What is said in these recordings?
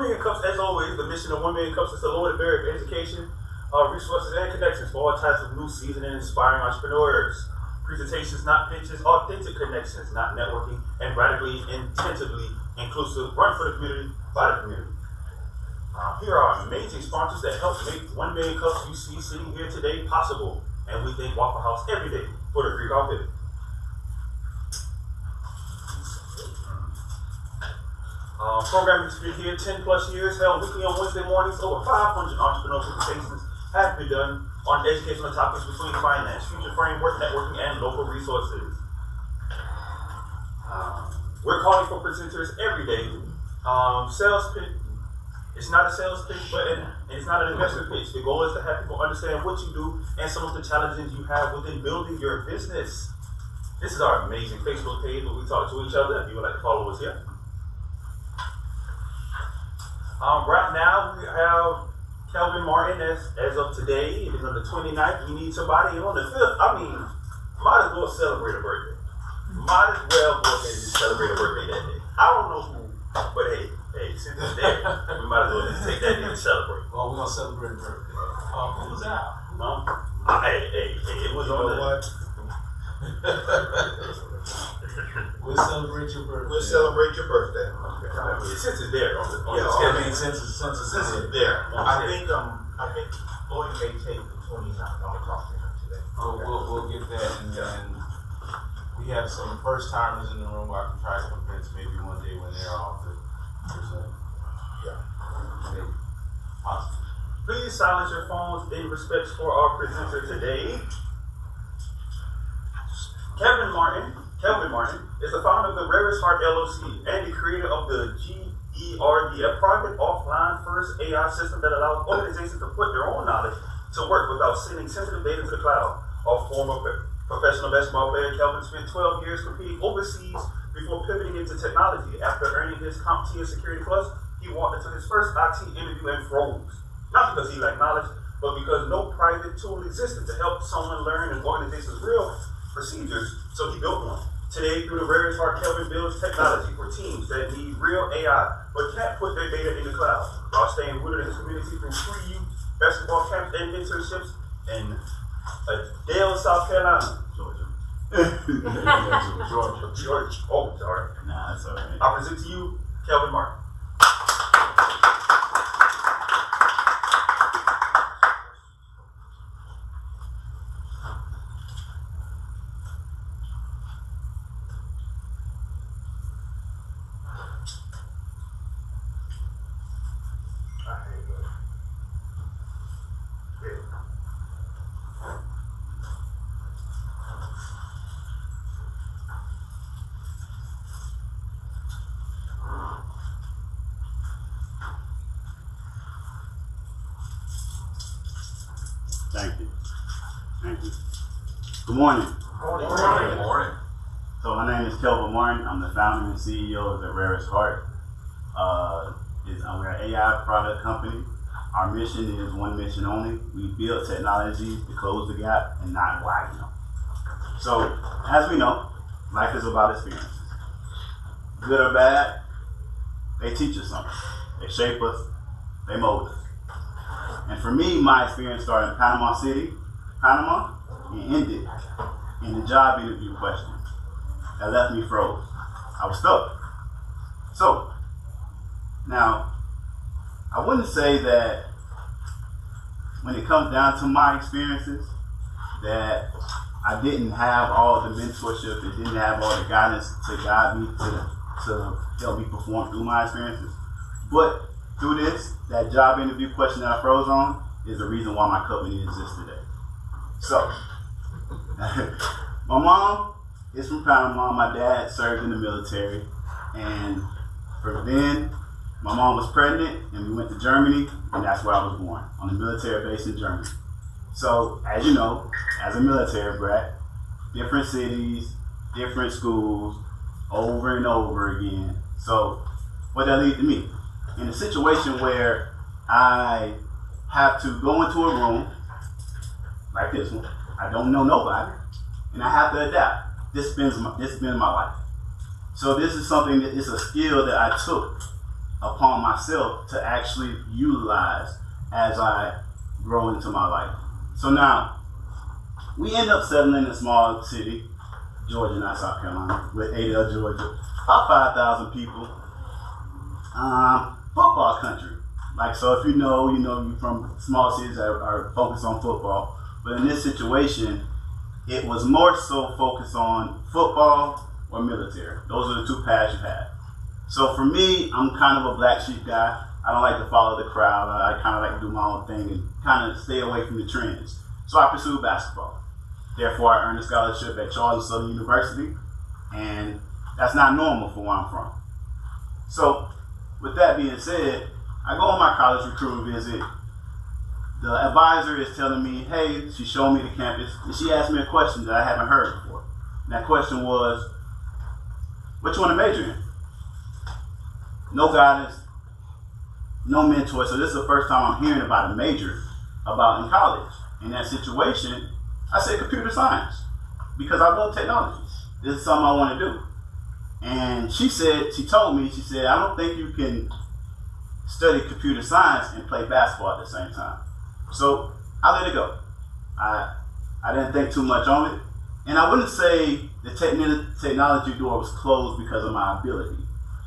1 million cups, as always, the mission of 1 million cups is to lower the barrier of education, resources, and connections for all types of new, seasoned, and inspiring entrepreneurs. Presentations, not pitches, authentic connections, not networking, and radically, intensively inclusive, run for the community, by the community. Here are amazing sponsors that help make 1 million cups you see sitting here today possible. And we thank Waffle House every day for the free coffee. Programming has been here 10 plus years, held weekly on Wednesday mornings. Over 500 entrepreneurial presentations have been done on educational topics between finance, future framework, networking, and local resources. We're calling for presenters every day. Sales pitch. It's not a sales pitch, but it's not an investor pitch. The goal is to have people understand what you do and some of the challenges you have within building your business. This is our amazing Facebook page where we talk to each other. If you would like to follow us here. Right now we have Kelvin Martin as of today. It is on the 29th. We need somebody on the 5th. I mean, might as well celebrate a birthday. Might as well go ahead and celebrate a birthday that day. I don't know who, but hey, since it's there, we might as well just take that day and celebrate. Well, we're gonna celebrate a birthday. Who was out? Hey, it was on the what? We'll celebrate your birthday. We'll celebrate your birthday. Okay. Since it's there on the Since it's there. I think Lloyd may take the 29th. I'm gonna talk to him today. We'll get that, and then we have some first timers in the room. I can try to convince maybe one day when they're off to present. Yeah. Awesome. Please silence your phones in respect for our presenter today. Kelvin Martin is the founder of the Rarest Heart LLC and the creator of the GERD, a private offline first AI system that allows organizations to put their own knowledge to work without sending sensitive data to the cloud. A former professional basketball player, Kelvin spent 12 years competing overseas before pivoting into technology. After earning his CompTIA Security Plus, he walked into his first IT interview and froze. Not because he lacked knowledge, but because no private tool existed to help someone learn an organization's real procedures, so he built one. Today, through the Rarest Heart, Kelvin builds technology for teams that need real AI, but can't put their data in the cloud, while staying rooted in his community through free youth basketball camps and internships in Dale, South Carolina. Georgia. Oh, sorry. Nah, that's all right. I present to you, Kelvin Martin. Thank you. Good morning. Good morning. So my name is Kelvin Martin. I'm the founder and CEO of the Rarest Heart. We're an AI product company. Our mission is one mission only. We build technology to close the gap and not widen them. So as we know, life is about experiences. Good or bad, they teach us something. They shape us, they mold us. And for me, my experience started in Panama City, Panama, and ended in the job interview questions that left me froze. I was stuck. So, now, I wouldn't say that when it comes down to my experiences, that I didn't have all the mentorship, that didn't have all the guidance to guide me, to help me perform through my experiences. But through this, that job interview question that I froze on is the reason why my company exists today. So, my mom is from Panama. My dad served in the military. And for then, my mom was pregnant and we went to Germany, and that's where I was born, on a military base in Germany. So, as you know, as a military brat, different cities, different schools, over and over again. So, what that lead to me? In a situation where I have to go into a room, like this one, I don't know nobody, and I have to adapt. This has been my life. So this is something that is a skill that I took upon myself to actually utilize as I grow into my life. So now, we end up settling in a small city, Georgia, not South Carolina, with Adel, Georgia, about 5,000 people. Football country. Like, so if you know you from small cities that are focused on football. But in this situation, it was more so focused on football or military. Those are the two paths you have. So for me, I'm kind of a black sheep guy. I don't like to follow the crowd. I kind of like to do my own thing and kind of stay away from the trends. So I pursued basketball. Therefore, I earned a scholarship at Charles Southern University, and that's not normal for where I'm from. So with that being said, I go on my college recruiting visit. The advisor is telling me, hey, she showed me the campus, and she asked me a question that I haven't heard before. And that question was, what you want to major in? No guidance, no mentor. So this is the first time I'm hearing about a major about in college. In that situation, I said computer science because I love technology. This is something I want to do. And she told me, I don't think you can study computer science and play basketball at the same time. So I let it go. I didn't think too much on it. And I wouldn't say the technology door was closed because of my ability.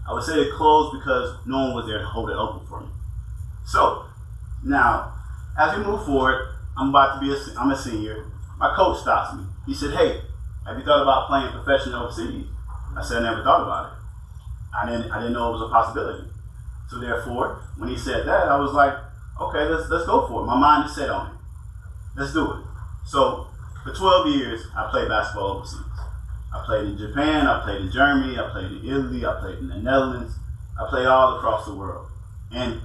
I would say it closed because no one was there to hold it open for me. So now, as we move forward, I'm a senior. My coach stops me. He said, hey, have you thought about playing professional overseas? I said, I never thought about it. I didn't know it was a possibility. So therefore, when he said that, I was like, okay, let's go for it. My mind is set on it. Let's do it. So for 12 years, I played basketball overseas. I played in Japan, I played in Germany, I played in Italy, I played in the Netherlands. I played all across the world. And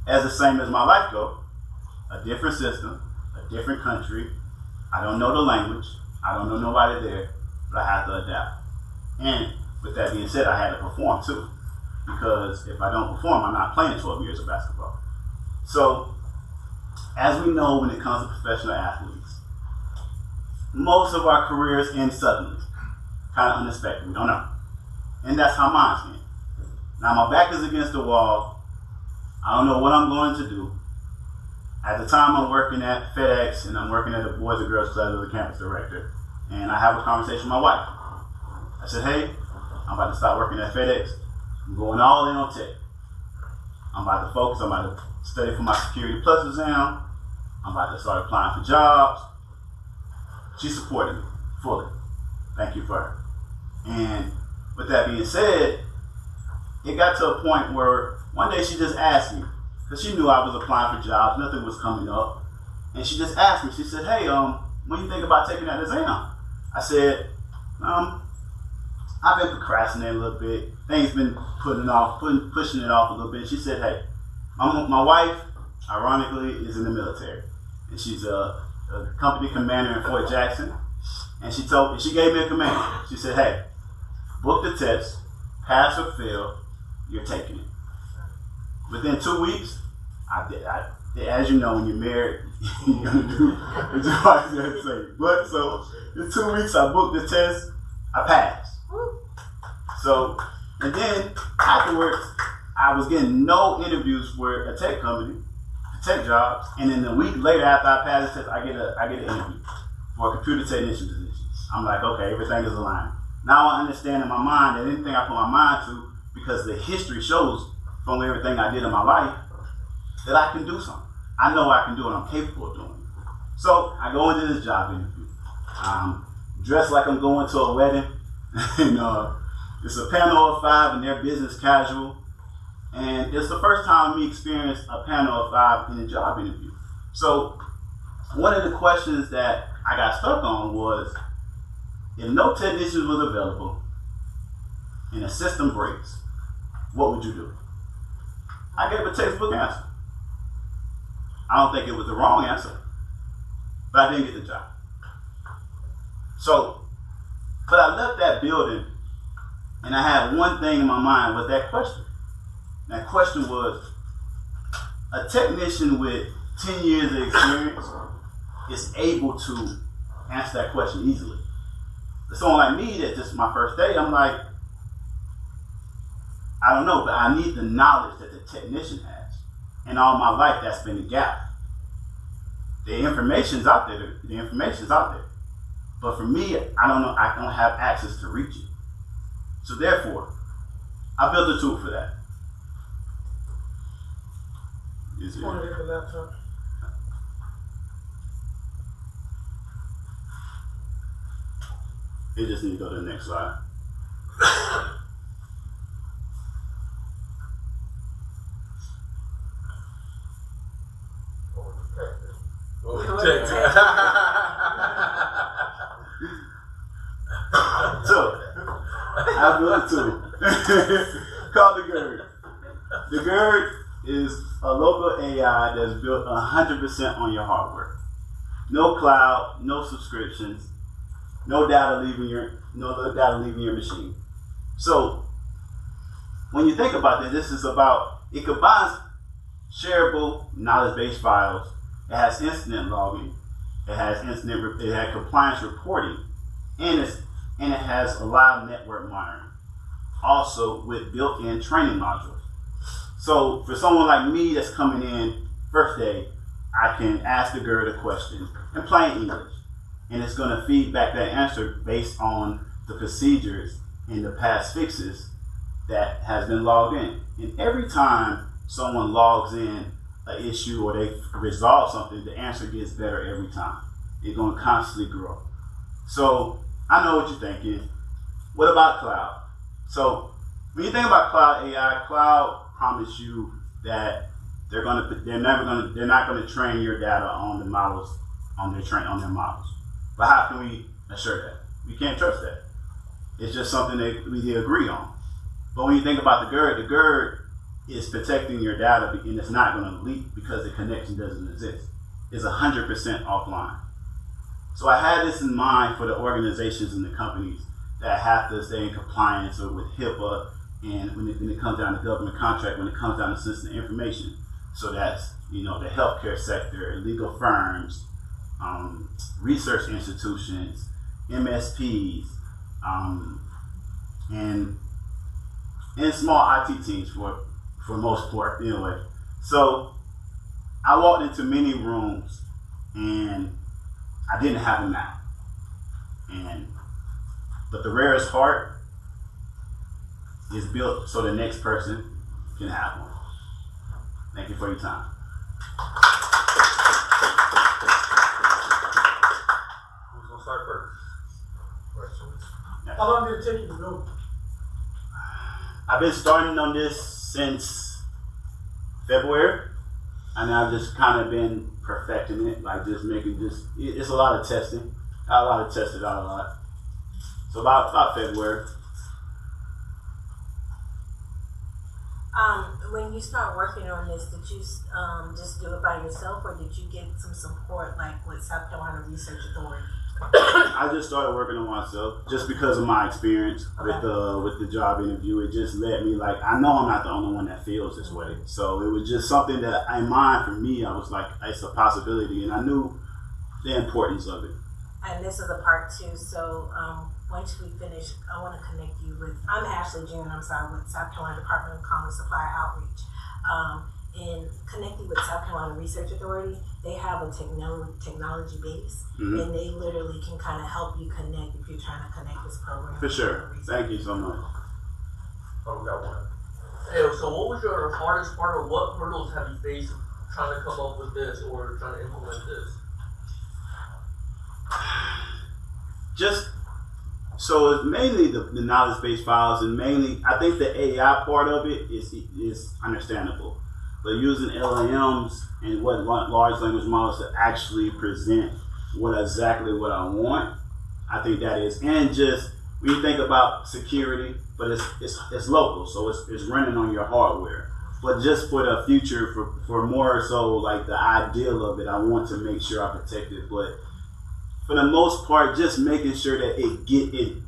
as the same as my life goes, a different system, a different country. I don't know the language. I don't know nobody there, but I have to adapt. And with that being said, I had to perform too. Because if I don't perform, I'm not playing 12 years of basketball. So, as we know when it comes to professional athletes, most of our careers end suddenly. Kind of unexpected, we don't know. And that's how mine's been. Now my back is against the wall. I don't know what I'm going to do. At the time I'm working at FedEx and I'm working at the Boys and Girls Club as a campus director. And I have a conversation with my wife. I said, hey, I'm about to start working at FedEx. I'm going all in on tech. I'm about to focus, I'm about to study for my Security Plus exam. I'm about to start applying for jobs. She supported me fully. Thank you for her. And with that being said, it got to a point where one day she just asked me, because she knew I was applying for jobs, nothing was coming up. And she just asked me, she said, hey, when you think about taking that exam? I said, I've been procrastinating a little bit. Things been pushing it off a little bit. She said, hey, my wife, ironically, is in the military. And she's a company commander in Fort Jackson. And she gave me a command. She said, hey, book the test, pass or fail, you're taking it. Within 2 weeks, as you know, when you're married, you're going to do what your wife said say. But so, in 2 weeks, I booked the test, I passed. So, and then afterwards, I was getting no interviews for a tech company, tech jobs, and then a week later after I passed the test, I get an interview for a computer technician position. I'm like, okay, everything is aligned. Now I understand in my mind that anything I put my mind to, because the history shows from everything I did in my life, that I can do something. I know I can do it, I'm capable of doing it. So I go into this job interview. Dressed like I'm going to a wedding. And it's a panel of 5 and they're business casual. And it's the first time we experienced a panel of 5 in a job interview. So one of the questions that I got stuck on was, if no technician was available and the system breaks, what would you do? I gave a textbook answer. I don't think it was the wrong answer, but I didn't get the job. So, but I left that building and I had one thing in my mind was that question. That question was, a technician with 10 years of experience is able to answer that question easily. For someone like me, that's just my first day, I'm like, I don't know, but I need the knowledge that the technician has. And all my life, that's been the gap. The information's out there. The information's out there. But for me, I don't know. I don't have access to reach it. So therefore, I built a tool for that. Is it? Want to get the laptop? It just need to go to the next slide. So, I built a tool called the GERD. The GERD is a local AI that's built 100% on your hardware. No cloud, no subscriptions, no data leaving your machine. So, when you think about this is about, it combines shareable knowledge-based files. It has incident logging. It has compliance reporting, and it has a live network monitoring. Also with built-in training modules. So for someone like me that's coming in first day, I can ask the GERD a question in plain English, and it's going to feed back that answer based on the procedures and the past fixes that has been logged in. And every time someone logs in an issue or they resolve something, the answer gets better every time. It's going to constantly grow. So I know what you're thinking. What about cloud? So when you think about cloud AI, cloud promise you that they're not going to train your data on the models on their models. But how can we assure that? We can't trust that. It's just something that we agree on. But when you think about the GERD is protecting your data, and it's not going to leak because the connection doesn't exist. It's 100% offline. So I had this in mind for the organizations and the companies that have to stay in compliance or with HIPAA, and when it comes down to government contract, when it comes down to sensitive information. So that's, the healthcare sector, legal firms, research institutions, MSPs, and small IT teams for most part anyway. So I walked into many rooms and I didn't have a map. But the rarest heart is built so the next person can have one. Thank you for your time. Who's gonna start first? Questions? How long did it take you to build? I've been starting on this since February, and I've just kind of been perfecting it, like it's a lot of testing. I tested out a lot. So about February. When you start working on this, did you just do it by yourself, or did you get some support, like with South Carolina Research Authority? I just started working on myself just because of my experience with the job interview. It just led me, like, I know I'm not the only one that feels this way. So it was just something that in mind for me, I was like, it's a possibility, and I knew the importance of it. And this is a part two. So once we finish, I want to connect you with, I'm Ashley June, with South Carolina Department of Commerce Supplier Outreach. And connect you with South Carolina Research Authority. They have a technology base, Mm-hmm. and they literally can kind of help you connect if you're trying to connect this program. For sure. Thank you so much. Oh, we got one. Hey, so what was your hardest part, or what hurdles have you faced trying to come up with this or trying to implement this? So it's mainly the knowledge-based files, and mainly I think the AI part of it is understandable. But using LLMs and what large language models to actually present exactly what I want, I think that is. And just when you think about security, but it's local, so it's running on your hardware. But just for the future, for more so like the ideal of it, I want to make sure I protect it. But for the most part, just making sure that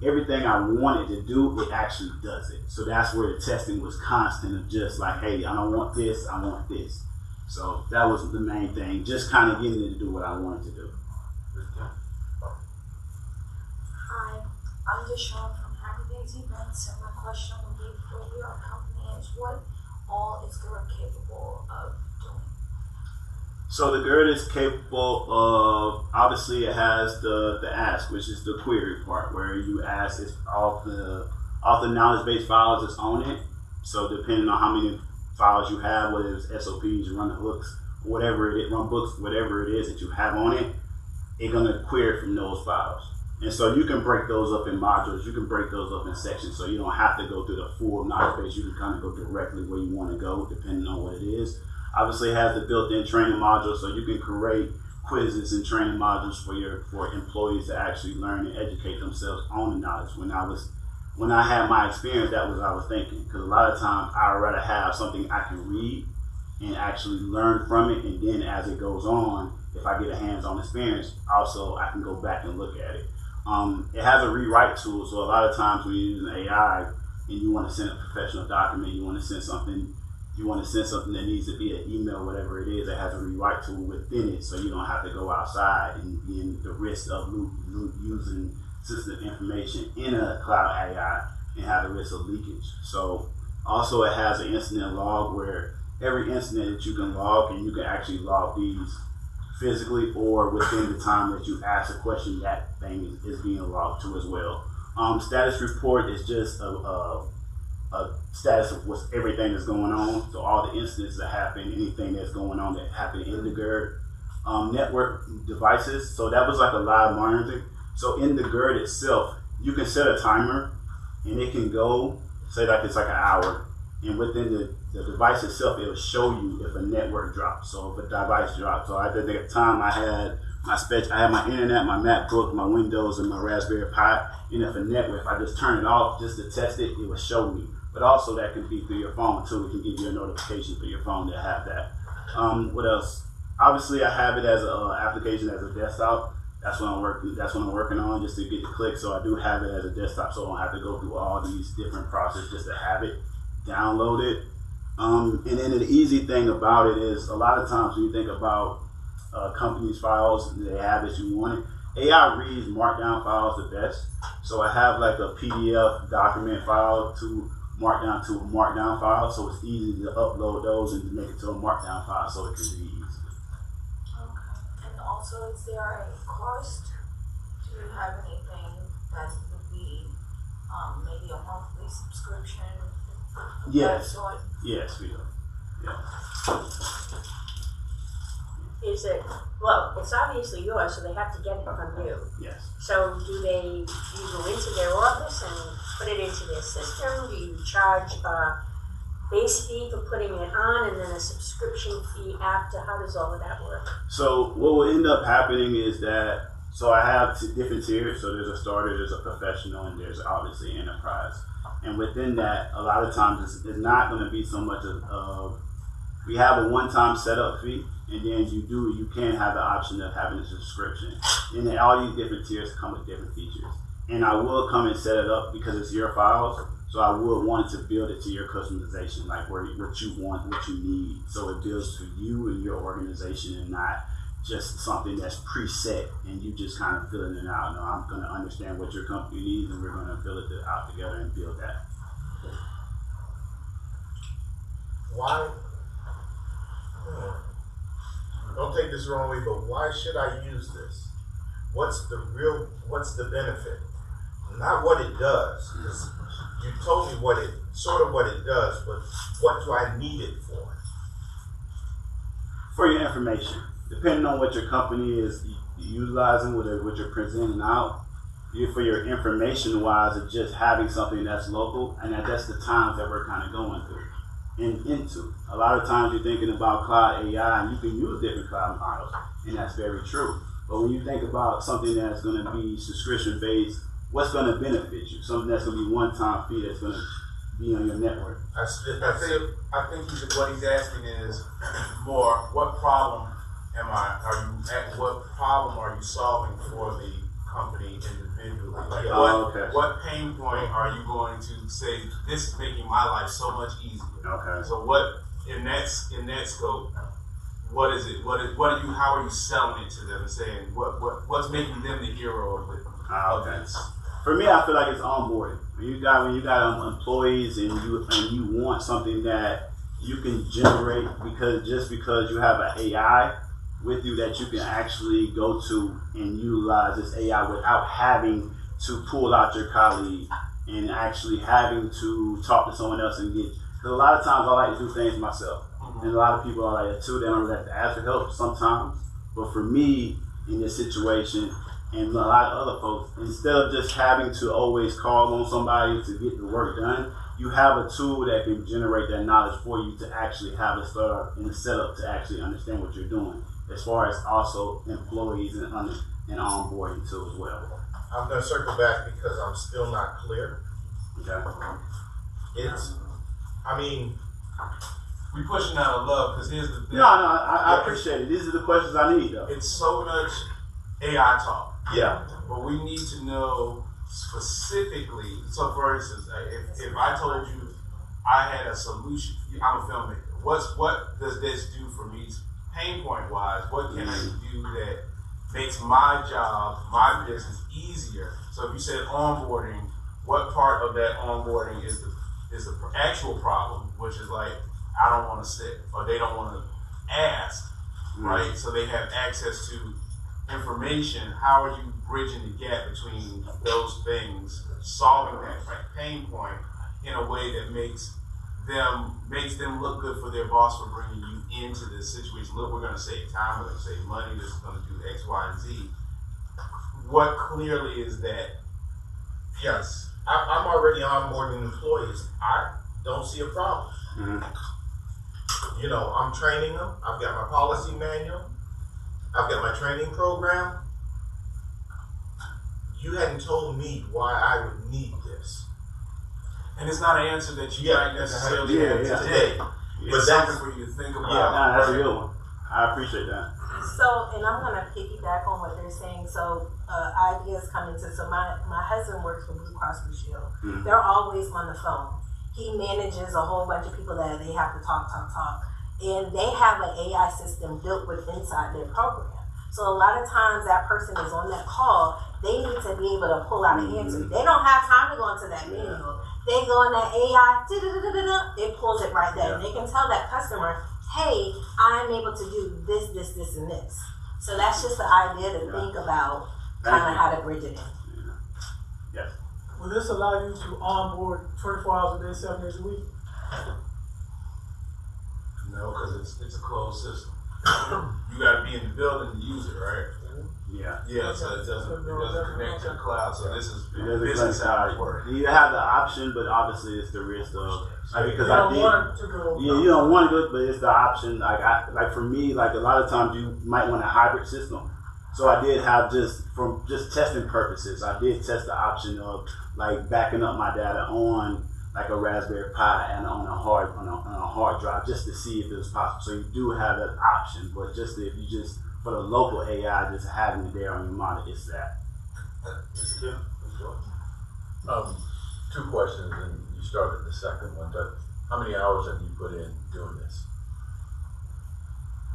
everything I want it to do, it actually does it. So that's where the testing was constant of just like, hey, I don't want this, I want this. So that was the main thing, just kind of getting it to do what I wanted to do. Hi, I'm Deshawn from Academic. these events, and my question would be for your company is what all is GERD capable of doing? So the GERD is capable of, obviously it has the ask, which is the query part, where you ask if all the knowledge-based files that's on it. So depending on how many files you have, whether it's SOPs, you run the hooks, whatever it is, run books, whatever it is that you have on it, it's gonna query from those files. And so you can break those up in modules, you can break those up in sections, so you don't have to go through the full knowledge base, you can kind of go directly where you wanna go, depending on what it is. Obviously it has the built-in training module, so you can create quizzes and training modules for employees to actually learn and educate themselves on the knowledge. When I had my experience, that was what I was thinking. Because a lot of times I would rather have something I can read and actually learn from it, and then as it goes on, if I get a hands-on experience, also I can go back and look at it. It has a rewrite tool, so a lot of times when you're using AI and you want to send a professional document, you want to send something that needs to be an email, whatever it is, that has a rewrite tool within it, so you don't have to go outside and be in the risk of using sensitive information in a cloud AI and have the risk of leakage. So also it has an incident log where every incident that you can log, and you can actually log these physically or within the time that you ask a question, that thing is being logged to as well. Status report is just a status of what's everything that's going on. So all the incidents that happen, anything that's going on that happened in the GERD. Network devices, so that was like a live monitoring. So in the GERD itself, you can set a timer and it can go, say like it's like an hour, and within the device itself, it will show you if a network drops. So if a device drops. So at the time I had my internet, my MacBook, my Windows, and my Raspberry Pi, and if I just turn it off just to test it, it will show me. But also that can be through your phone too. It can give you a notification for your phone to have that. What else? Obviously I have it as an application as a desktop. That's what I'm working on, just to get the click. So I do have it as a desktop, so I don't have to go through all these different processes just to have it downloaded. And then the easy thing about it is, a lot of times when you think about companies' files they have that you want, AI reads markdown files the best. So I have like a PDF document file to markdown to a markdown file, so it's easy to upload those and to make it to a markdown file so it can be easy. And also, is there a cost? Do you have anything that would be maybe a monthly subscription? Yes. Yes, we do. Yeah. Is it, well, it's obviously yours, so they have to get it from you. Yes. So do you go into their office and put it into their system? Do you charge a base fee for putting it on and then a subscription fee after? How does all of that work? So what will end up happening is that, so I have different tiers. So there's a starter, there's a professional, and there's obviously enterprise. And within that, a lot of times it's not going to be so much of we have a one-time setup fee, and then you can have the option of having a subscription. And then all these different tiers come with different features. And I will come and set it up because it's your files. So I would want to build it to your customization, like what you want, what you need. So it builds for you and your organization, and not just something that's preset and you just kind of filling it out. No, I'm going to understand what your company needs, and we're going to fill it out together and build that. Why? Don't take this the wrong way, but why should I use this? What's the benefit? Not what it does, because you told me what it does, but what do I need it for? For your information, depending on what your company is utilizing, what you're presenting out, for your information wise, it's just having something that's local, and that's the times that we're kind of going through and into. A lot of times you're thinking about cloud AI, and you can use different cloud models, and that's very true. But when you think about something that's going to be subscription based, what's going to benefit you? Something that's going to be one-time fee that's going to be on your network. I think what he's asking is more, what problem are you solving for the company individually? Like what pain point are you going to say, this is making my life so much easier? Okay. So what in that scope, what is it? How are you selling it to them and saying what's making them the hero of it? Okay. For me, I feel like it's onboarding. when you got employees and you want something that you can generate because you have an AI with you that you can actually go to and utilize this AI without having to pull out your colleague and actually having to talk to someone else and get. Because a lot of times I like to do things myself, and a lot of people are like that too. They don't really have to ask for help sometimes. But for me, in this situation, and a lot of other folks, instead of just having to always call on somebody to get the work done, you have a tool that can generate that knowledge for you to actually have a startup and a setup to actually understand what you're doing, as far as also employees and onboarding too as well. I'm gonna circle back because I'm still not clear. Okay. We pushing out of love because here's the thing. No, I appreciate it. These are the questions I need though. It's so much AI talk. Yeah. But we need to know specifically. So, for instance, if I told you I had a solution, I'm a filmmaker. What does this do for me, pain point wise? What can I do that makes my job, my business easier? So, if you said onboarding, what part of that onboarding is the actual problem, which is like I don't want to sit or they don't want to ask, right? So they have access to information. How are you bridging the gap between those things, solving that pain point in a way that makes them look good for their boss for bringing you into this situation? Look, we're going to save time, we're going to save money, this is going to do X, Y, and Z. What clearly is that? Yes. I'm already onboarding employees. I don't see a problem. You know, I'm training them. I've got my policy manual. I've got my training program. You hadn't told me why I would need this. And it's not an answer that you might necessarily have today. But It's something for you to think about. That's a good one. I appreciate that. So, and I'm gonna piggyback on what they're saying. So, ideas come into. So, my husband works for Blue Cross Blue Shield. They're always on the phone. He manages a whole bunch of people that they have to talk, and they have an AI system built with inside their program. So, a lot of times that person is on that call. They need to be able to pull out an answer. They don't have time to go into that manual. They go in that AI, it pulls it right there. And they can tell that customer, hey, I'm able to do this, and this. So that's just the idea to think about kind of how to bridge it in. Yes. Will this allow you to onboard 24 hours a day, 7 days a week? No, because it's a closed system. You got to be in the building to use it, right? Yeah. Yeah, so it doesn't connect to the cloud. So this is It doesn't business connect to hours the work. You have the option, but obviously it's the risk of because You don't want to go. you don't want to do it, but it's the option. Like for me, like a lot of times you might want a hybrid system. So I did have just testing purposes. I did test the option of like backing up my data on like a Raspberry Pi and on a hard drive just to see if it was possible. So you do have that option, but just if you just for the local AI, just having it there on your monitor, it's that. Two questions, and you started the second one, but how many hours have you put in doing this?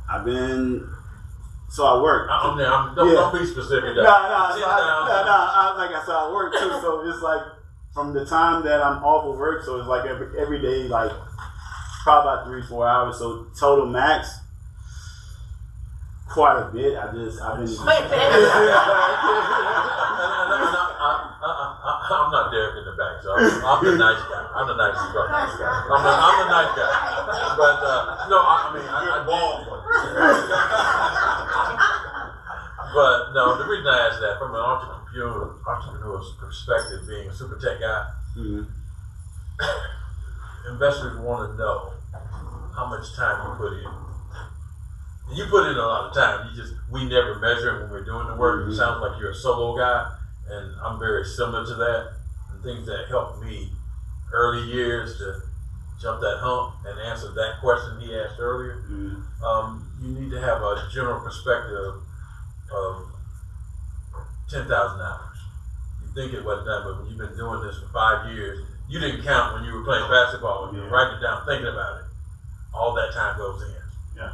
I work. Don't be specific. No. Like I said, I work too, so it's like from the time that I'm off of work, so it's like every day, like probably about 3-4 hours. So total max, quite a bit. I've been. I'm not Derek in the back, so I'm the nice guy. I'm the nice guy. I'm the nice guy. But no, I bald one. But no, the reason I asked that from an entrepreneur's perspective, being a super tech guy, investors want to know how much time you put in. And you put in a lot of time. We never measure it when we're doing the work. It sounds like you're a solo guy, and I'm very similar to that. And things that helped me early years to jump that hump and answer that question he asked earlier. You need to have a general perspective of 10,000 hours. You think it wasn't done, but when you've been doing this for 5 years, you didn't count when you were playing basketball. When you were writing it down, thinking about it. All that time goes in. Yeah.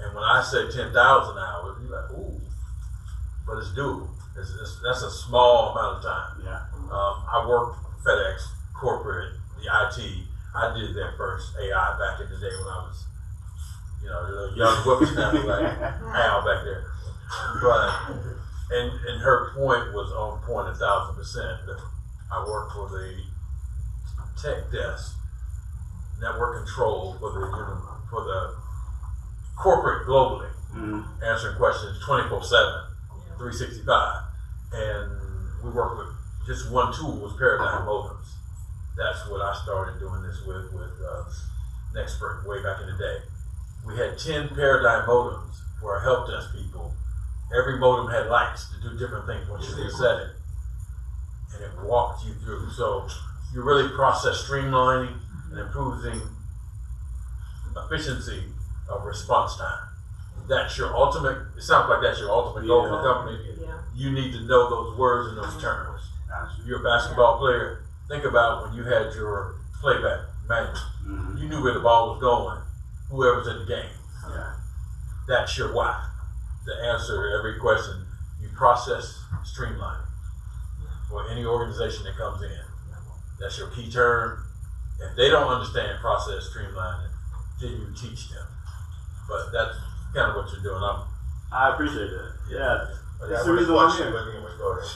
And when I say 10,000 hours, you're like, ooh, but it's doable. That's a small amount of time. Yeah. I work FedEx, corporate, the IT. I did that first AI back in the day when I was, the young whippersnapper like Al back there. But and her point was on point 1,000%. I worked for the tech desk, network control for the corporate globally, answering questions 24/7, 365, and we worked with just one tool was paradigm modems. That's what I started doing this with Nextpert way back in the day. We had 10 paradigm modems for our help desk people. Every modem had lights to do different things once you reset it, and it walked you through. So you really process streamlining and improving efficiency of response time. That's your ultimate. It sounds like that's your ultimate goal for the company. Yeah. You need to know those words and those terms. If you're a basketball player, think about when you had your playback manual. You knew where the ball was going, whoever's in the game. Yeah. That's your why. To answer every question, you process streamlining for any organization that comes in. That's your key term. If they don't understand process streamlining, then you teach them. But that's kind of what you're doing. I appreciate that. Yeah. That's the reason why I'm here. Go ahead.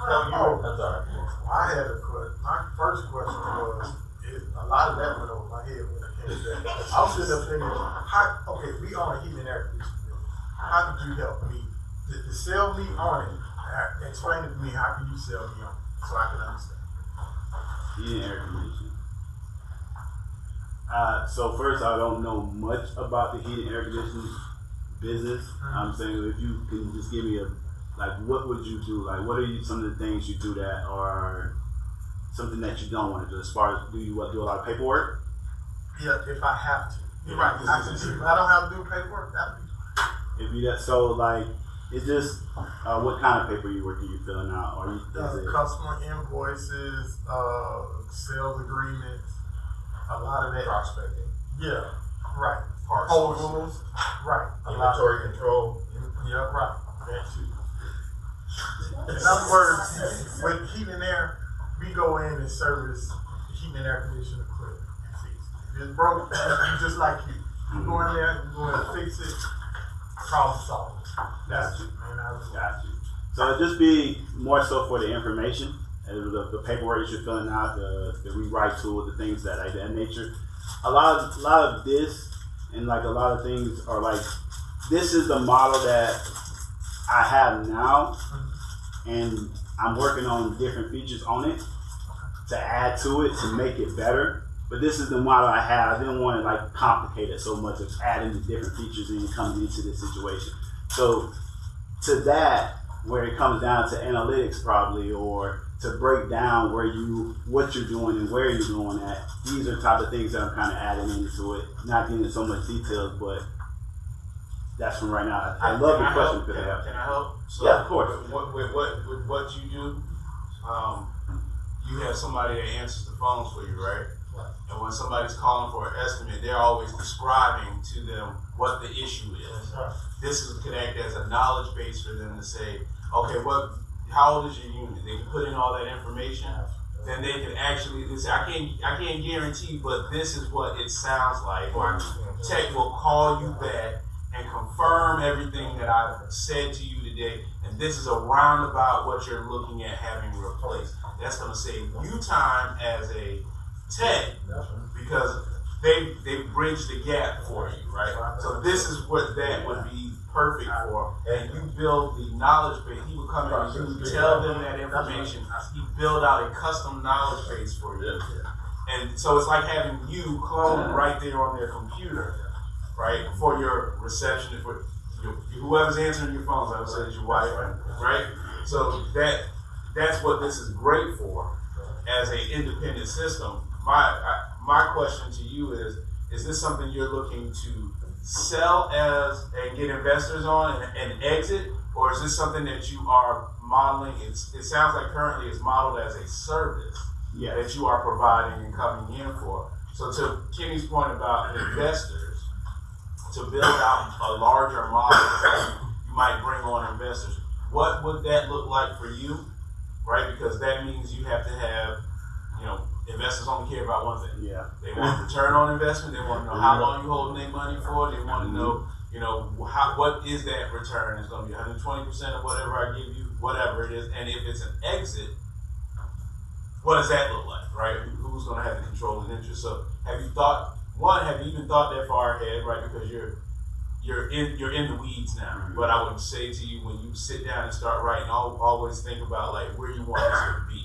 That's all right. I had a question. My first question was, a lot of that went over my head when it came to that. I was sitting up thinking, we own a heating and air conditioning building. How could you help me? To sell me on it, explain it to me, how can you sell me on it so I can understand? Heating and air conditioning. So first, I don't know much about the heating and air conditioning business. I'm saying if you can just give me what would you do? Like, what are some of the things you do that are something that you don't want to do? As far as do you do a lot of paperwork? Yeah, if I have to. You're right. If I don't have to do paperwork, that'd be. If you it's just what kind of paper you filling out, or customer invoices, sales agreements, a lot of that. Prospecting. Yeah, right. Proposals. Right. Inventory control. Yeah, right. That too. In other words, with heating and air, we go in and service the heating and air conditioning equipment and fix it. If it's broke, just like you. You go in there, you go in and fix it, problem solved. Got you. So it'd just be more so for the information, and the paperwork that you're filling out, the rewrite tool, the things that nature. A lot of this and a lot of things are this is the model that I have now, and I'm working on different features on it to add to it to make it better. But this is the model I have. I didn't want to complicate it so much of adding the different features and coming into this situation. So to that, where it comes down to analytics probably, or to break down what you're doing and where you're doing at, these are the type of things that I'm kind of adding into it. Not getting into so much details, but that's from right now. I love the question. Can I help? So yeah, of course. With what you do, you have somebody that answers the phones for you, right? And when somebody's calling for an estimate, they're always describing to them what the issue is. This could act as a knowledge base for them to say, okay, how old is your unit? They can put in all that information. Then they can actually say, I can't guarantee, but this is what it sounds like. Or tech will call you back and confirm everything that I've said to you today. And this is a roundabout what you're looking at having replaced. That's going to save you time as a tech because they bridge the gap for you, right? So this is what that would be perfect for. And you build the knowledge base. He would come in and you tell them that information. He build out a custom knowledge base for you. And so it's like having you cloned right there on their computer, right? For your reception, for whoever's answering your phones, I would say it's your wife, right? So that's what this is great for as an independent system. My question to you is this something you're looking to sell and get investors on and exit, or is this something that you are modeling? It sounds like currently it's modeled as a service that you are providing and coming in for. So to Kenny's point about investors, to build out a larger model, you might bring on investors. What would that look like for you? right? Because that means you have to have, investors only care about one thing. Yeah. They want return on investment. They want to know how long you holding their money for. They want to know, what is that return? It's going to be 120% of whatever I give you, whatever it is. And if it's an exit, what does that look like, right? Who's going to have the controlling interest? So have you even thought that far ahead, right? Because you're in the weeds now. But I would say to you, when you sit down and start writing, always think about like where you want this to be.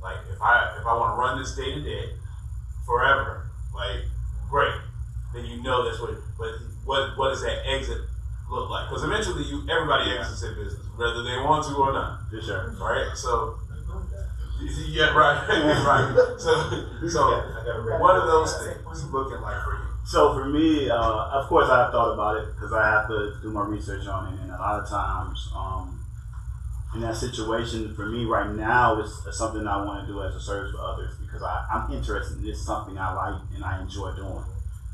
Like if I want to run this day to day forever, like great, then that's what. But what does that exit look like? Because eventually everybody exits their business, whether they want to or not. For sure. Right. So yeah, right, right. So what are those things looking like for you? So for me, of course, I thought about it because I have to do my research on it, and a lot of times, in that situation, for me right now, it's something I want to do as a service for others because I'm interested in this, something I like and I enjoy doing.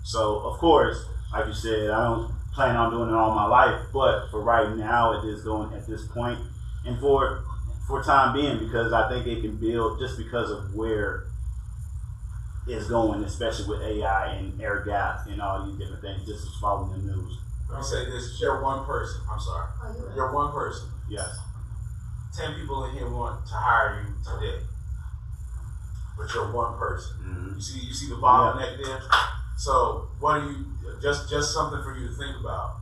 So of course, like you said, I don't plan on doing it all my life, but for right now, it is going at this point, and for time being, because I think it can build just because of where it's going, especially with AI and air gap and all these different things, just following the news. Let me say this, you're one person, I'm sorry. You're one person. Yes. 10 people in here want to hire you today, but you're one person. Mm-hmm. You see the bottleneck there? So what are you, just something for you to think about.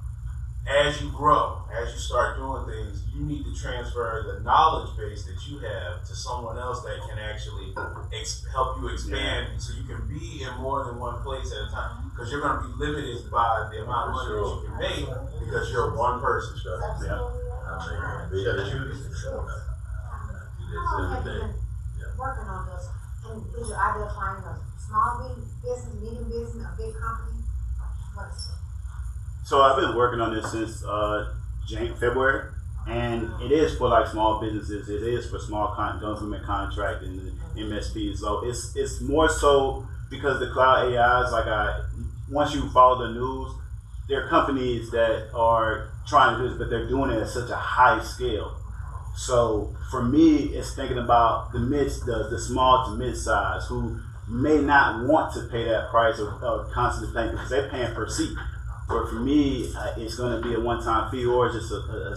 As you grow, as you start doing things, you need to transfer the knowledge base that you have to someone else that can actually help you expand so you can be in more than one place at a time. Because you're going to be limited by the amount of money that you can make because you're one person. Working on this, and is your idea finding a small business, medium business, a big company? What is it? So I've been working on this since February, and it is for like small businesses. It is for small government contract and the MSP. So it's more so because the cloud AIs, once you follow the news, there are companies that are trying to do this, but they're doing it at such a high scale. So for me, it's thinking about the small to mid-size who may not want to pay that price or constantly paying because they're paying per seat. But for me, it's going to be a one-time fee or just a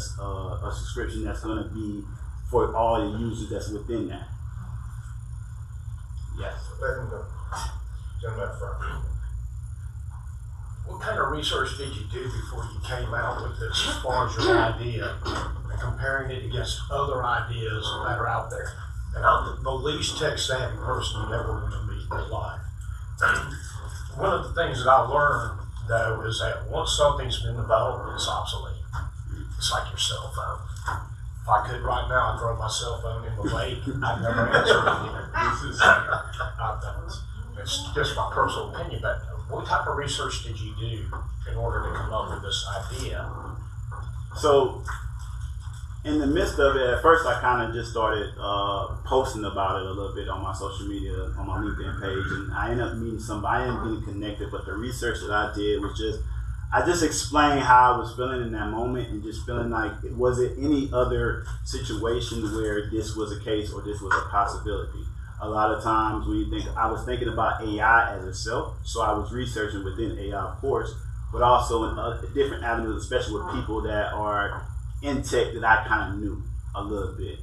subscription that's going to be for all the users that's within that. Yes. Let him go. Gentleman up front. What kind of research did you do before you came out with this as far as your idea and comparing it against other ideas that are out there? And I'm the least tech savvy person you ever want to meet in your life. One of the things that I learned though is that once something's been developed, it's obsolete. It's like your cell phone. If I could right now, I'd throw my cell phone in the lake. I'd never answer it. It's just my personal opinion, but what type of research did you do in order to come up with this idea? So, in the midst of it, at first I kind of just started posting about it a little bit on my social media, on my LinkedIn page, and I ended up meeting somebody. I ended up getting connected, but the research that I did was I just explained how I was feeling in that moment and just feeling like, was it any other situation where this was a case or this was a possibility? A lot of times when you think, I was thinking about AI as itself, so I was researching within AI, of course, but also in different avenues, especially with people that are in tech that I kind of knew a little bit.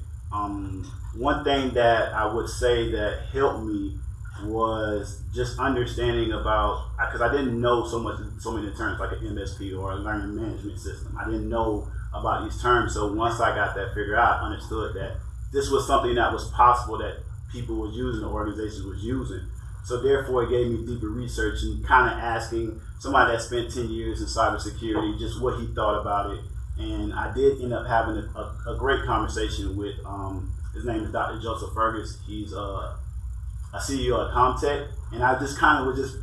One thing that I would say that helped me was just understanding about, because I didn't know so many terms like an MSP or a learning management system. I didn't know about these terms, so once I got that figured out, I understood that this was something that was possible that people was using, the organizations was using. So therefore it gave me deeper research and kind of asking somebody that spent 10 years in cybersecurity just what he thought about it. And I did end up having a great conversation with, his name is Dr. Joseph Fergus. He's a CEO at Comtech. And I just kind of would just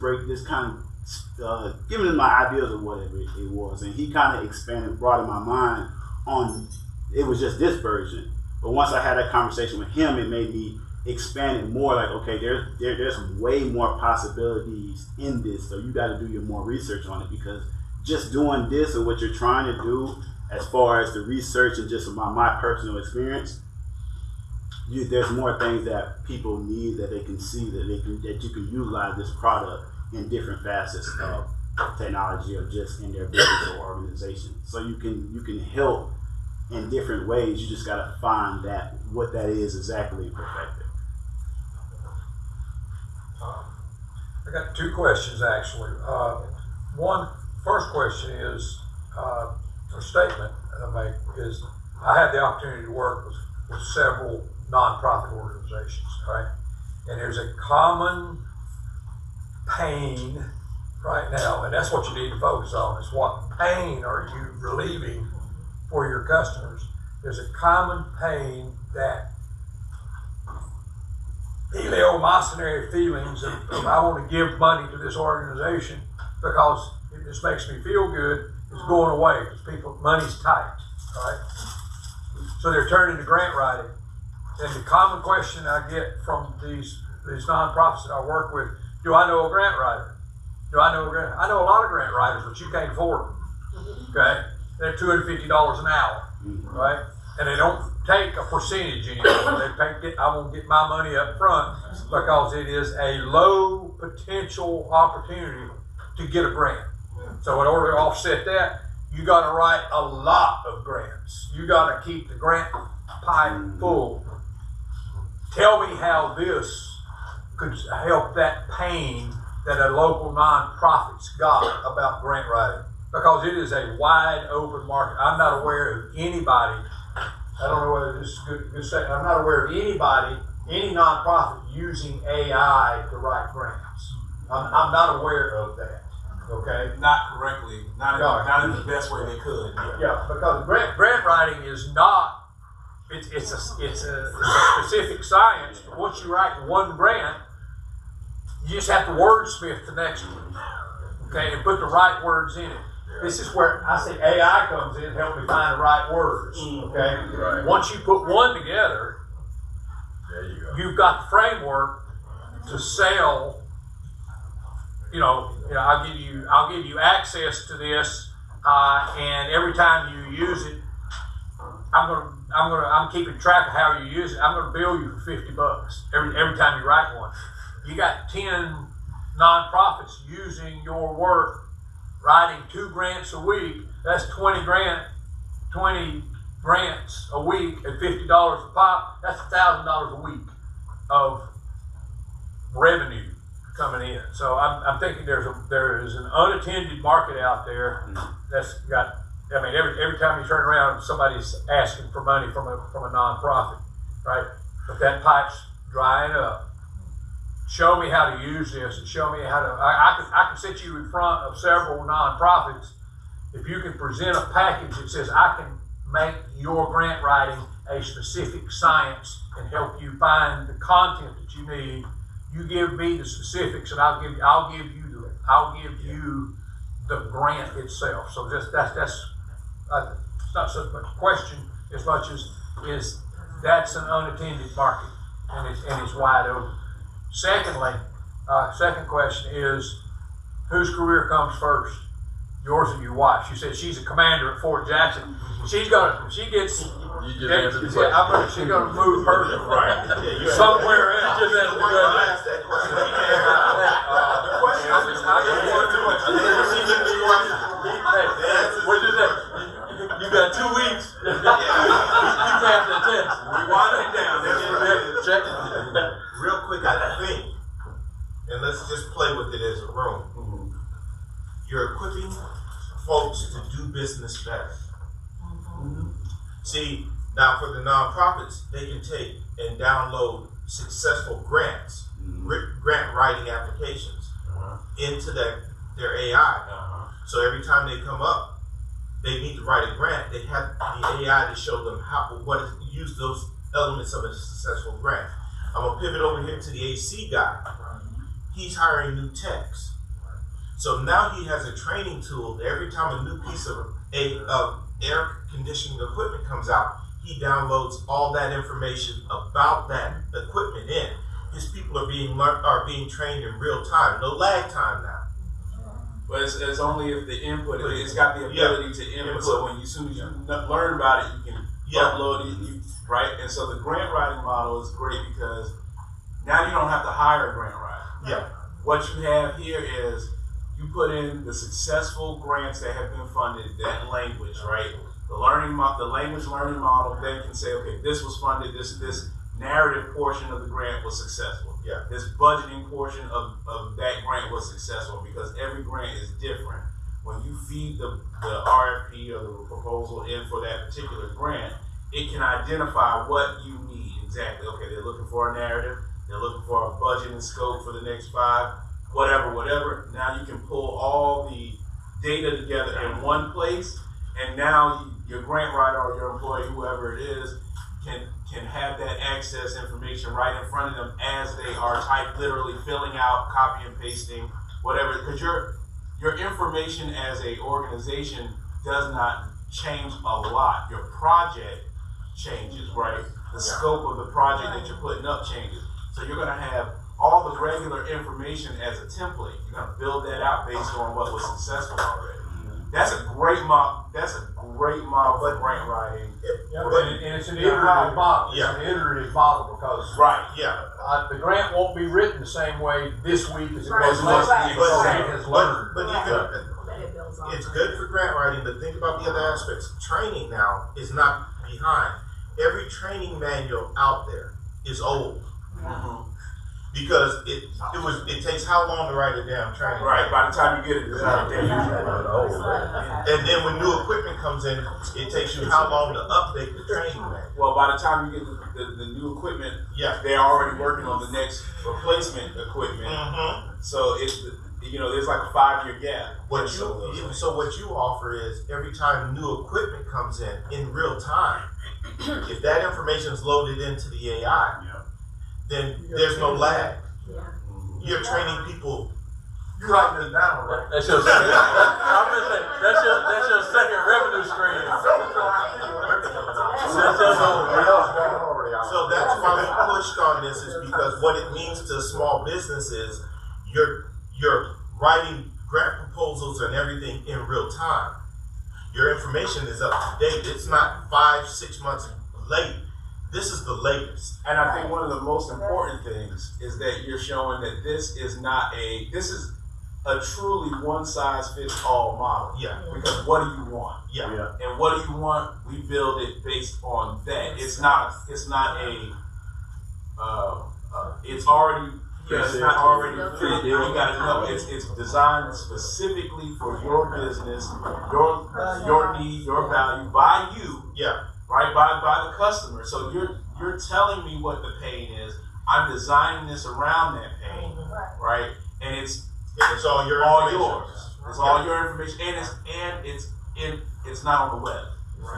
giving him my ideas of whatever it was. And he kind of expanded, broadened my mind on, it was just this version. But once I had that conversation with him, it made me expand it more like, okay, there's way more possibilities in this. So you got to do your more research on it, because just doing this and what you're trying to do as far as the research and just my personal experience, there's more things that people need that they can see that you can utilize this product in different facets of technology or just in their business or organization. So you can help in different ways. You just gotta find that what that is exactly and perfect it. I got two questions actually. First question is a statement that I make is I had the opportunity to work with several nonprofit organizations, right? And there's a common pain right now, and that's what you need to focus on, is what pain are you relieving for your customers. There's a common pain that eleemosynary feelings of I want to give money to this organization because it just makes me feel good is going away because money's tight, right? So they're turning to grant writing. And the common question I get from these nonprofits that I work with, do I know a grant writer? I know a lot of grant writers, but you can't afford them, okay? They're $250 an hour, right? And they don't take a percentage anymore. I won't get my money up front because it is a low potential opportunity to get a grant. So in order to offset that, you got to write a lot of grants. You got to keep the grant pipe full. Tell me how this could help that pain that a local nonprofit's got about grant writing, because it is a wide open market. I'm not aware of anybody. I don't know whether this is a good statement. I'm not aware of anybody, any nonprofit using AI to write grants. I'm not aware of that. Okay. Not correctly, not in the best way they could. Yeah, because grant writing is not. It's a specific science. But once you write one grant, you just have to wordsmith the next one, okay, and put the right words in it. This is where I say AI comes in and help me find the right words, okay? Right. Once you put one together, there you go. You've got the framework to sell. I'll give you access to this, and every time you use it, I'm keeping track of how you use it. I'm going to bill you for $50 every time you write one. You got 10 nonprofits using your work, writing 2 grants a week. That's 20 grants a week at $50 a pop. That's $1,000 a week of revenue coming in. So I'm thinking there is an unattended market out there that's got. I mean, every time you turn around, somebody's asking for money from a nonprofit, right? But that pipe's drying up. Show me how to use this, and show me how to. I can sit you in front of several nonprofits. If you can present a package that says I can make your grant writing a specific science and help you find the content that you need, you give me the specifics, and I'll give you the grant itself. So that's it's not so much a question as much as is that's an unattended market, and it's wide open. Secondly, second question is, whose career comes first? Yours or your wife? She said she's a commander at Fort Jackson. She's gonna move her somewhere else. You got 2 weeks. You passed the test. We wind it down. Real quick, I think, and let's just play with it as a room. You're equipping folks to do business better. See, now for the nonprofits, they can take and download successful grants, grant writing applications into their AI. So every time they come up, they need to write a grant. They have the AI to show them what to use those elements of a successful grant. I'm gonna pivot over here to the AC guy. He's hiring new techs. So now he has a training tool that every time a new piece of air conditioning equipment comes out, he downloads all that information about that equipment in. His people are being trained in real time, no lag time now. But it's only if the input, it's got the ability to input. So as soon as you learn about it, you can upload it, right? And so the grant writing model is great because now you don't have to hire a grant writer. Yeah. What you have here is you put in the successful grants that have been funded, that language, right? The language learning model then can say, okay, this was funded, this narrative portion of the grant was successful. Yeah. This budgeting portion of that grant was successful because every grant is different. When you feed the RFP or the proposal in for that particular grant, it can identify what you need exactly. Okay, they're looking for a narrative, they're looking for a budget and scope for the next 5, whatever. Now you can pull all the data together in one place, and now your grant writer or your employee, whoever it is, can have that access information right in front of them as they are literally filling out, copy and pasting, whatever. Because your information as a organization does not change a lot. Your project changes, right? The scope of the project that you're putting up changes. So you're going to have all the regular information as a template. You're going to build that out based on what was successful already. That's a great model. For grant writing. And it's an iterative model. It's an iterative model because the grant won't be written the same way this week as it was last week. It has learned. But it's good for grant writing, but think about the other aspects. Training now is not behind. Every training manual out there is old. Because it takes how long to write a damn training? Right, by the time you get it, it's out of date. And then when new equipment comes in, it takes you how long to update the training manual? Well, by the time you get the new equipment, they're already working on the next replacement equipment. So there's like a 5-year gap. So what you offer is every time new equipment comes in real time, if that information is loaded into the AI, then there's no lag. You're training people. You're writing it down, right? That's your second. That's your second revenue stream. So that's why we pushed on this, is because what it means to small businesses, you're writing grant proposals and everything in real time. Your information is up to date. It's not 5-6 months late. This is the latest. And I think one of the most important things is that you're showing that this is a truly one-size-fits-all model. Because what do you want? And what do you want? We build it based on that. It's not it's not already fit. You gotta know it's designed specifically for your business, your need, your value, by you. Right, by the customer. So you're telling me what the pain is. I'm designing this around that pain, right? And it's all yours. It's all your information, and it's not on the web.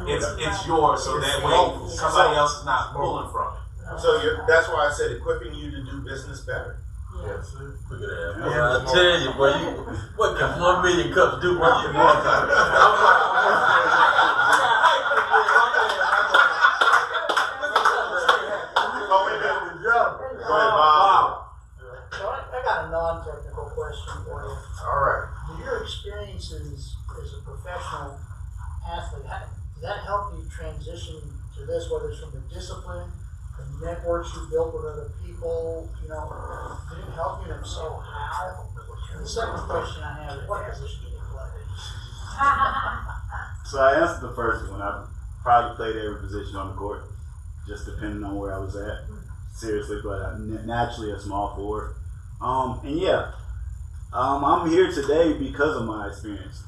It's yours, so that way somebody else is not pulling from it. So that's why I said equipping you to do business better. Yes, sir. Look at that. Boy, I tell you, boy, what can 1 million cups do when you want I got a non-technical question for you. All right. Your experiences as a professional athlete, did that help you transition to this, whether it's from the discipline, the networks you built with other people, did it help you? And if so, how? And the second question I have is, what position did you play? So I answered the first one. I probably played every position on the court, just depending on where I was at. Seriously, but I'm naturally a small forward. I'm here today because of my experiences.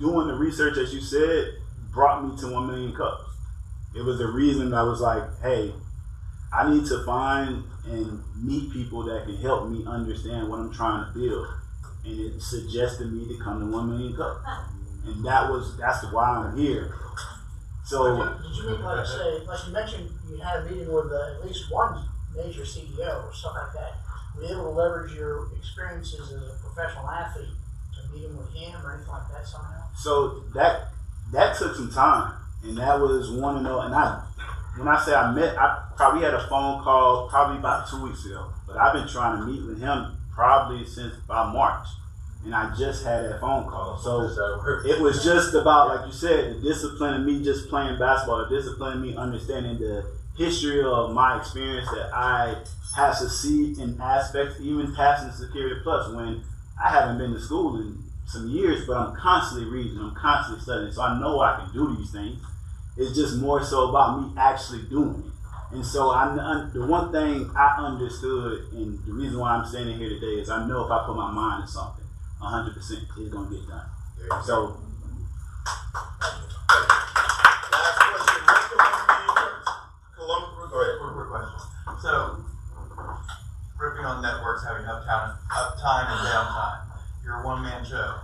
Doing the research, as you said, brought me to 1 million cups. It was the reason I was like, hey, I need to find and meet people that can help me understand what I'm trying to build. And it suggested me to come to 1 million cups. And that's why I'm here. So did you mean, like you mentioned, you had a meeting with at least one major CEO or something like that? Were you able to leverage your experiences as a professional athlete to meeting with him or anything like that somehow? So that took some time, and that was one of those. And when I say I met, I probably had a phone call probably about 2 weeks ago. But I've been trying to meet with him probably since about March. and I just had that phone call. So it was just about, like you said, the discipline of me just playing basketball, the discipline of me understanding the history of my experience that I have succeeded in aspects, even passing the Security Plus when I haven't been to school in some years, but I'm constantly reading, I'm constantly studying, so I know I can do these things. It's just more so about me actually doing it. And so the one thing I understood, and the reason why I'm standing here today is I know if I put my mind to something, 100% it's going to get done. So. Last question. What can one mean? Columbia, go ahead. Quick question. So, ripping on networks, having uptime and downtime. You're a one-man show.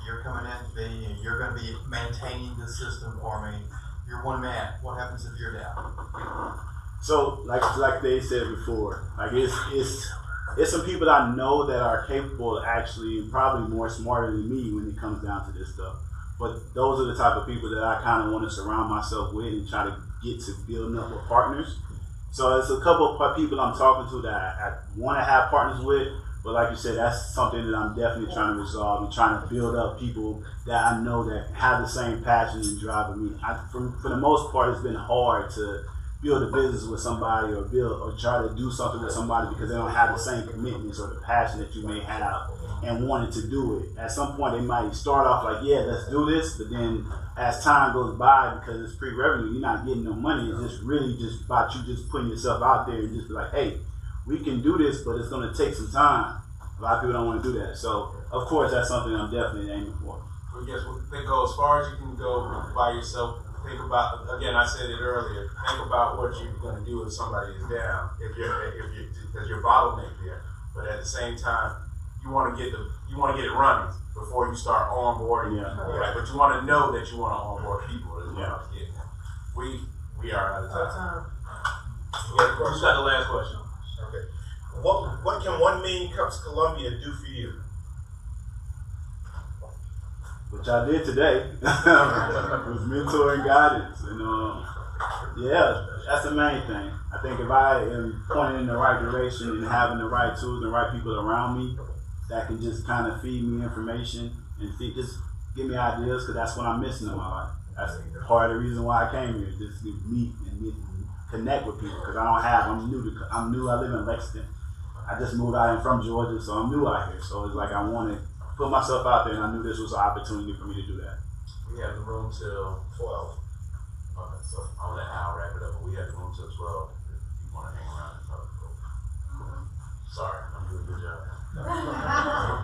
You're coming in to be, and you're going to be maintaining the system for me. You're one man. What happens if you're down? So, like they said before, like it's some people that I know that are capable of actually, and probably more smarter than me when it comes down to this stuff. But those are the type of people that I kind of want to surround myself with and try to get to building up with partners. So there's a couple of people I'm talking to that I want to have partners with. But like you said, that's something that I'm definitely trying to resolve and trying to build up people that I know that have the same passion and drive with me. For the most part, it's been hard to build a business with somebody or try to do something with somebody because they don't have the same commitments or the passion that you may have and wanting to do it. At some point, they might start off like, yeah, let's do this, but then as time goes by, because it's pre-revenue, you're not getting no money. It's just really just about you just putting yourself out there and just be like, hey, we can do this, but it's going to take some time. A lot of people don't want to do that. So, of course, that's something I'm definitely aiming for. Well, yes, go as far as you can go by yourself. Think about, again, I said it earlier, think about what you're going to do if somebody is down, because you're bottlenecked there. But at the same time, you want to get it running before you start onboarding. Yeah. Right? But you want to know that you want to onboard people. Is what I was getting at. We are out of time. Who's got the last question? Okay. What can 1 Million Cups Columbia do for you? Which I did today. It was mentoring guidance. And yeah, that's the main thing. I think if I am pointing in the right direction and having the right tools and the right people around me that can just kind of feed me information and just give me ideas, because that's what I'm missing in my life. That's part of the reason why I came here, just to meet and connect with people, because I'm new, I live in Lexington. I just moved out from Georgia, so I'm new out here. So it's like I want to put myself out there, and I knew this was an opportunity for me to do that. We have the room till 12. Okay, so I'll let Al wrap it up, but we have the room till 12 if you want to hang around and talk. Sorry, I'm doing a good job.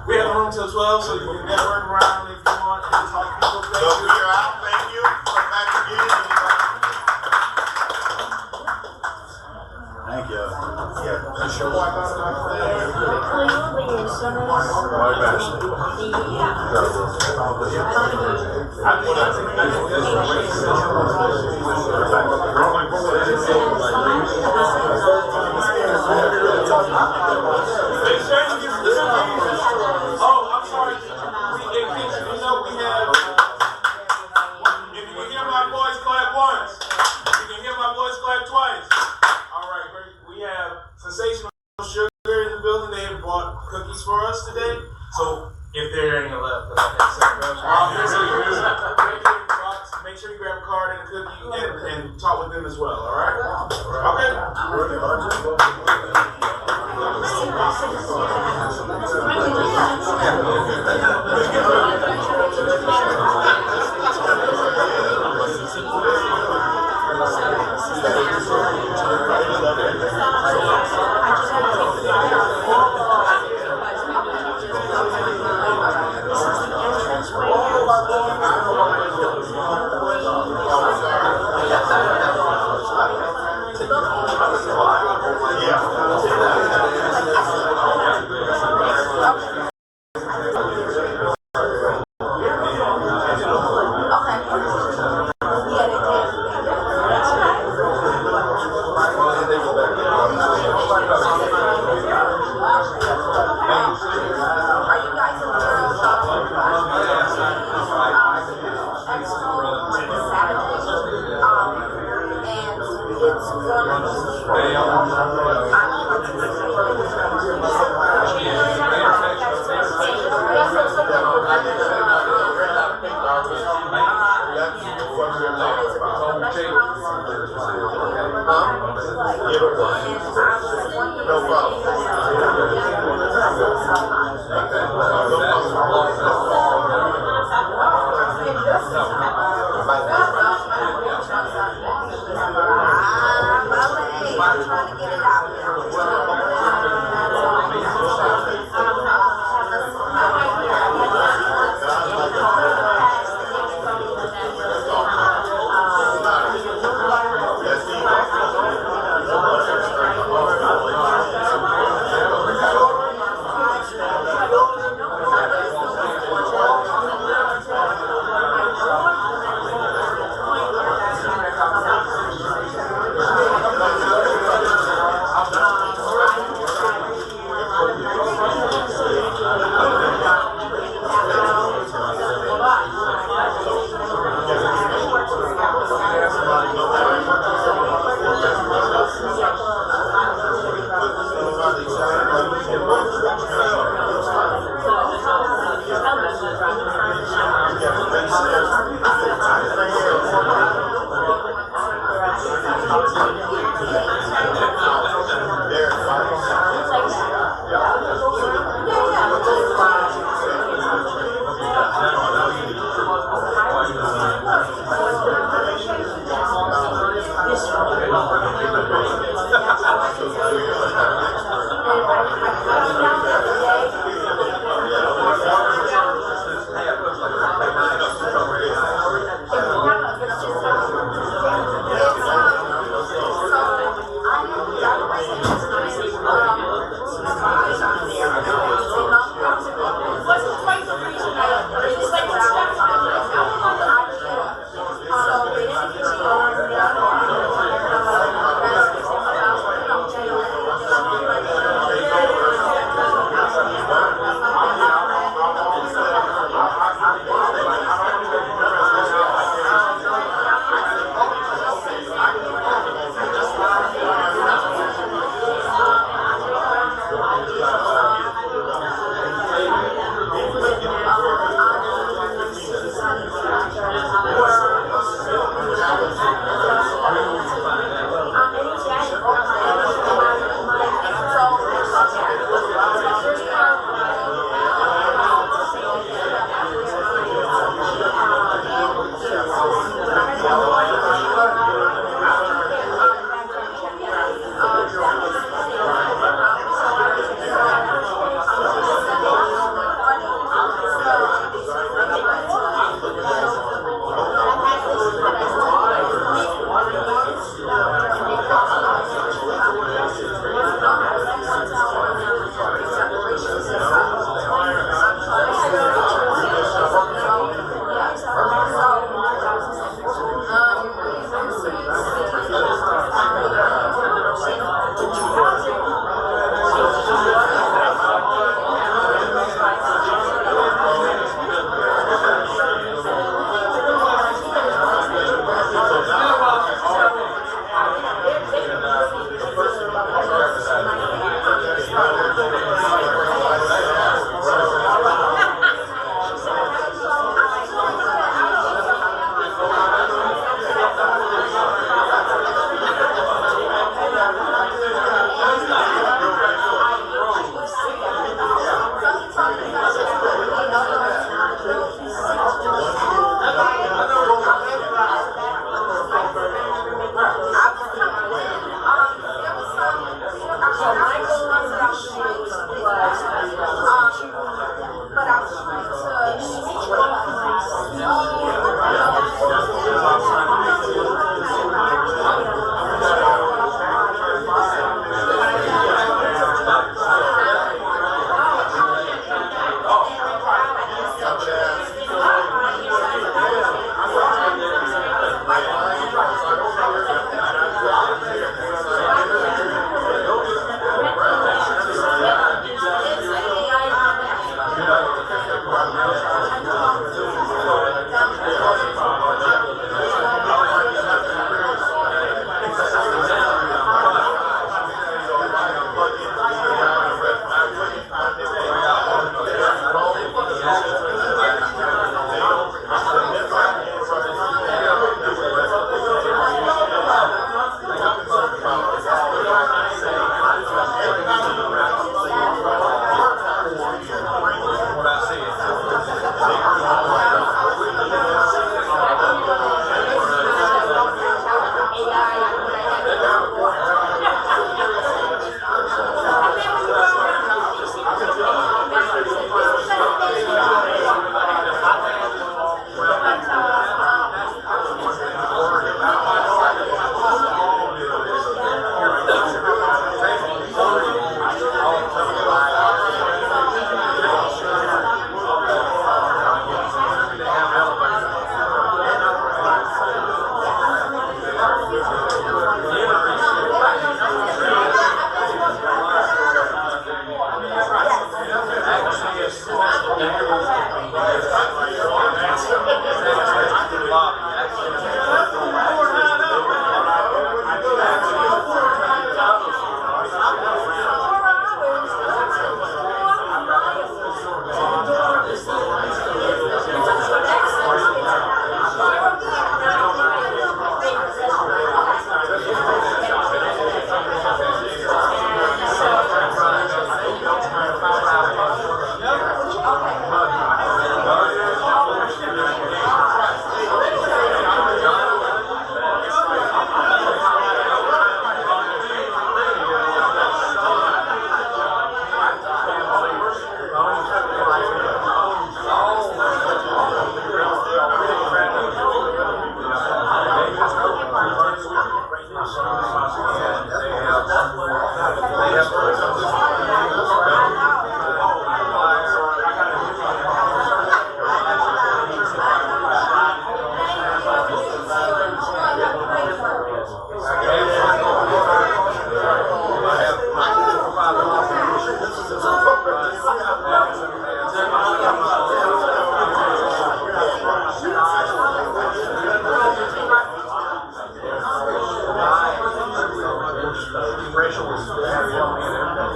We have the room till 12, so you can network around if you want and talk to people. So we are out. Thank you. Come back again. Thank you. Oh, I'm sorry. You know we have. If you can hear my voice, clap once. If you can hear my voice, clap twice. All right, great. We have Sensational Sugar in the building. They have bought cookies for us today. So if there are any left, make sure you grab a card and a cookie and talk with them as well. All right? Okay. No I'm trying to get it out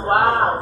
Wow.